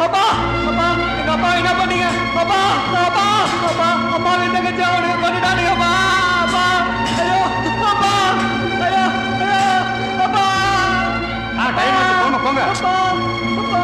அப்பா அப்பா எங்க அப்பா என்ன பண்ணீங்க அப்பா அப்பா அப்பா அம்மா தங்கச்சி அவனுக்கு கொண்டுட்டானுங்கப்பா அப்பா ஐயோ அப்பா ஐயோ ஐயோ அப்பா டைம் ஆச்சு போங்க போங்க அப்பா அப்பா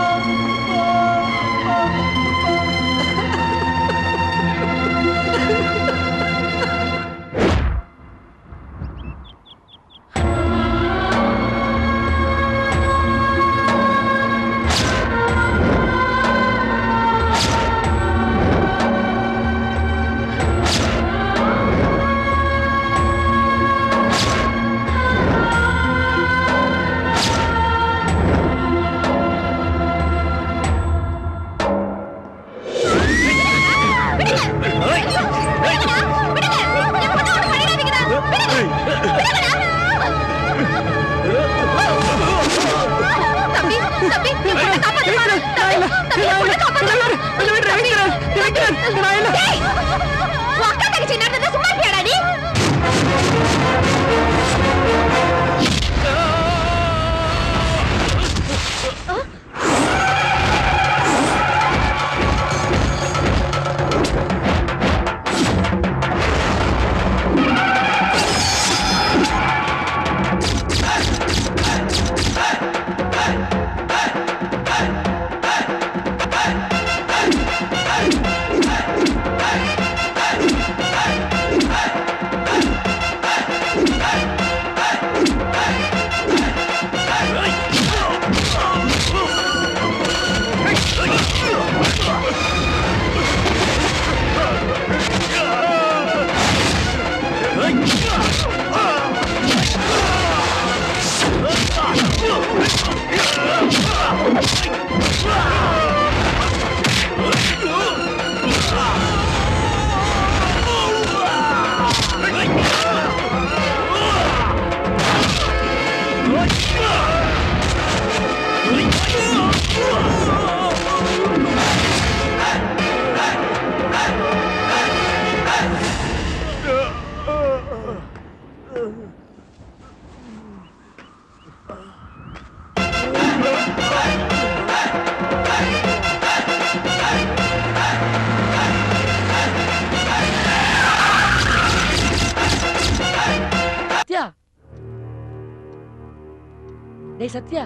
டேய் சத்யா,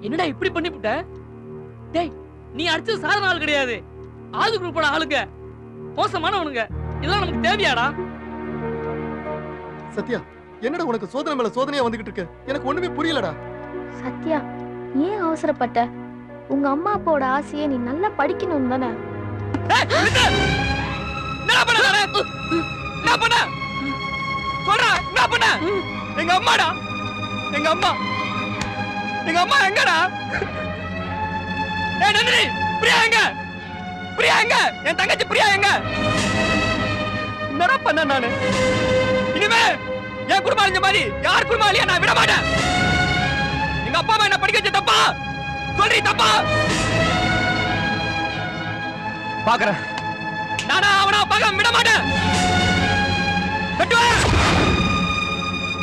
என்னடா இப்படி பண்ணிவிட்ட? டேய், நீ அடிச்சது சாதாரண ஆள் கிடையாது. ஆளு குரூப்போட ஆளுங்க, மோசமானவனுங்க. இதெல்லாம் நமக்கு தேவையாடா? சத்யா, என்னடா உனக்கு சோதனை மேல சோதனையா வந்துகிட்டு இருக்கு? எனக்கு ஒண்ணுமே புரியலடா. சத்யா, ஏன் அவசரப்பட்ட? உங்க அம்மா அப்பாவோட ஆசையை நீ நல்லா படிக்கணும் தானே. எங்க அம்மாடா, எங்க அம்மா, எங்க அம்மா எங்கடா? ஏய் நந்தினி, பிரியா எங்க? பிரியா எங்க? என் தங்கச்சி பிரியா எங்க? என்னடா பண்ண நானு? இனிமே என் குடும்பம் அழிஞ்ச மாதிரி யார் குடும்பம் அழியா நான் விட மாட்டேன். எங்க அப்பா அம்மா என்ன படிக்க வச்ச தப்பா? சொல்றீ தப்பா? பாக்குறேன். நானா அவனா பார்க்க விட மாட்டேன். வெட்டுவேன்,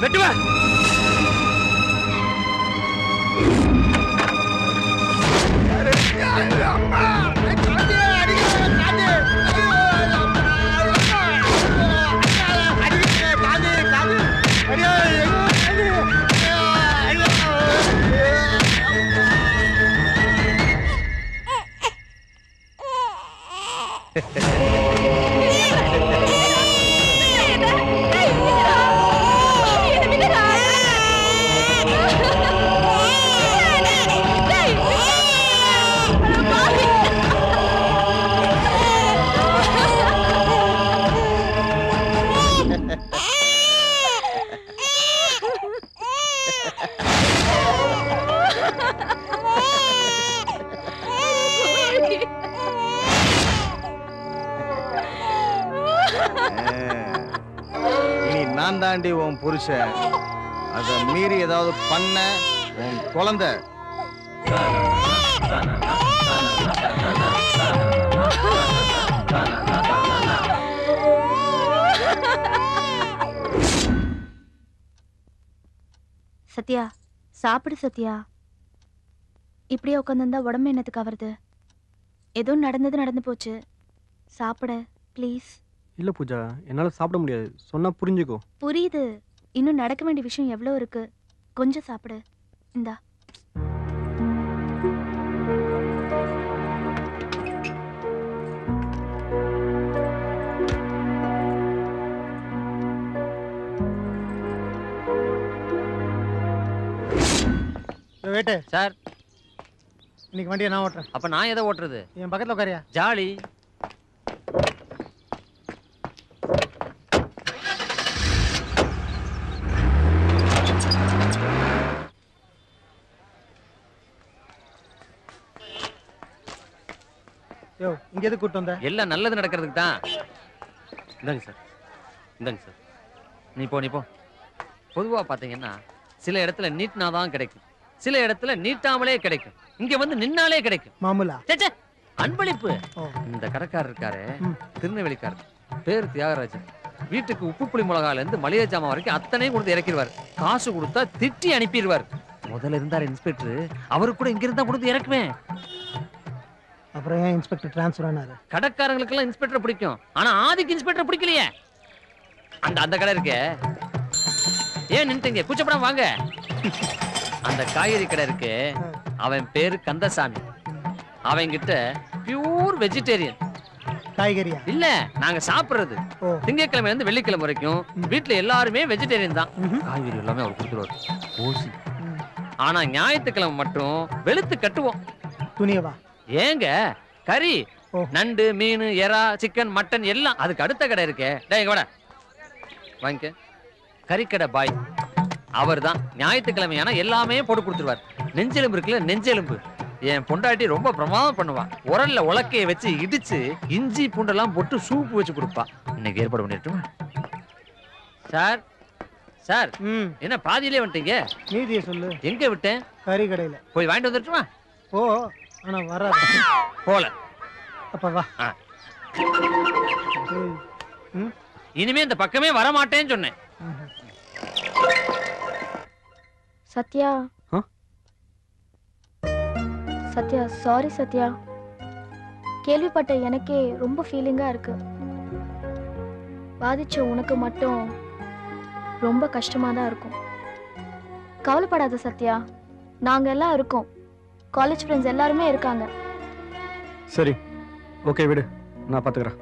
வெட்டுவேன். இனி நான் தாண்டி உன் புருஷன். அதை மீறி ஏதாவது பண்ண உன் குழந்தை. சத்யா, சாப்பிடு சத்யா. இப்படியே உட்காந்துருந்தா உடம்பு என்னத்துக்கு ஆவறது? ஏதோ நடந்தது நடந்து போச்சு. சாப்பிட ப்ளீஸ். இல்ல பூஜா, என்னால சாப்பிட முடியாது. சொன்னா புரிஞ்சுக்கோ. புரியுது. இன்னும் நடக்க வேண்டிய விஷயம் எவ்வளோ இருக்கு. கொஞ்சம் சாப்பிடு. இந்தா. வேட்டு சார், இன்னைக்கு வண்டியை நான் ஓட்டுறேன். அப்ப நான் எதை ஓட்டுறது? என் பக்கத்துல உட்காரியா? ஜாலி. யோ, இங்க எதுக்கு கூட்டு வந்த? எல்லாம் நல்லது நடக்கிறதுக்கு தான். இந்தாங்க சார், இந்தாங்க சார். நீ போ. பொதுவா பாத்தீங்கன்னா சில இடத்துல நீட்னாதான் கிடைக்கும், சில இடத்துல நீட்டாமலே கிடைக்கும். இங்க வந்து நின்னாலே கிடைக்கும். மாமூலா? அன்பளிப்பு. இந்த கடைக்காரர் இருக்காரு, திருநெல்வேலிக்காரர், பேர் தியாகராஜன். வீட்டுக்கு உப்பு புளி மிளகால இருந்து மளிகை ஜாமான் வரைக்கும் அத்தனையும் கொடுத்து இறக்கிடுவார். காசு கொடுத்தா திட்டி அனுப்பிடுவார். முதல்ல இருந்தார் இன்ஸ்பெக்டர், அவரு கூட இங்க இருந்தா கொடுத்து இறக்குவேன். அப்புறம் ஏன் இன்ஸ்பெக்டர் டிரான்ஸ்ஃபர் ஆனாரு? கடைக்காரங்களுக்கு எல்லாம் இன்ஸ்பெக்டர் பிடிக்கும், ஆனா ஆதிக்கு இன்ஸ்பெக்டர் பிடிக்கலையே. அந்த கடை இருக்கே, ஏன் நின்னுட்டீங்க? கூச்சப்படாம வாங்க. அந்த காய்கறி கடை இருக்கு, அவன் பேரு கந்தசாமி. அவங்கிட்ட பியூர் வெஜிடேரியன். காய்கறியா? இல்ல, நாங்க சாப்பிடுறது திங்கட்கிழமை இருந்து வெள்ளிக்கிழமை வரைக்கும் வீட்டுல எல்லாருமே வெஜிடேரியன் தான். காய்கறி எல்லாமே அவர் கொடுத்துருவாரு, ஓசி. ஆனா ஞாயிற்றுக்கிழமை மட்டும் வெளுத்து கட்டுவோம். துணியவா? ஏங்க, கறி, நண்டு, மீன், எறா, சிக்கன், மட்டன் எல்லாம். அதுக்கு அடுத்த கடை இருக்கே, டேய் வாடா வாங்கிக்க. கறிக்கடை பாய் அவர் தான். ஞாயிற்றுக்கிழமையான எல்லாமே போட்டு கொடுத்துருவார். நெஞ்செலும்பு இருக்குல்ல, நெஞ்செலும்பு, என் பொண்டாட்டி ரொம்ப பிரமாதம் பண்ணுவா. உரல்ல உலக்கைய வச்சு இடிச்சு இஞ்சி பூண்டெல்லாம் போட்டு சூப்பு வச்சு கொடுப்பா. இன்னைக்கு ஏற்பாடு பண்ணிட்டுமா? சார் சார், என்ன பாதியிலே வந்துட்டீங்க? நீதியை சொல்லு. எங்க விட்டேன்? கறி கடையில. போய் வாங்கிட்டு வந்துட்டுமா? ஓ, ஆனா வராது. போல. அப்ப வா. இனிமே இந்த பக்கமே வர மாட்டேன்னு சொன்னேன். சத்யா. சத்யா, சாரி சத்யா. கேள்விப்பட்ட எனக்கே ரொம்ப ஃபீலிங்கா இருக்கு. பாதிச்ச உனக்கு மட்டும் ரொம்ப கஷ்டமா தான் இருக்கும். கவலைப்படாத சத்யா, நாங்க எல்லாம் இருக்கோம். காலேஜ் ஃப்ரெண்ட்ஸ் எல்லாருமே இருக்காங்க. சரி, ஓகே, விடு, நான் பாத்துக்கிறேன்.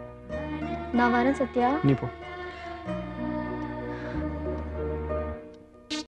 நான் வரேன் சத்யா. நீ போ.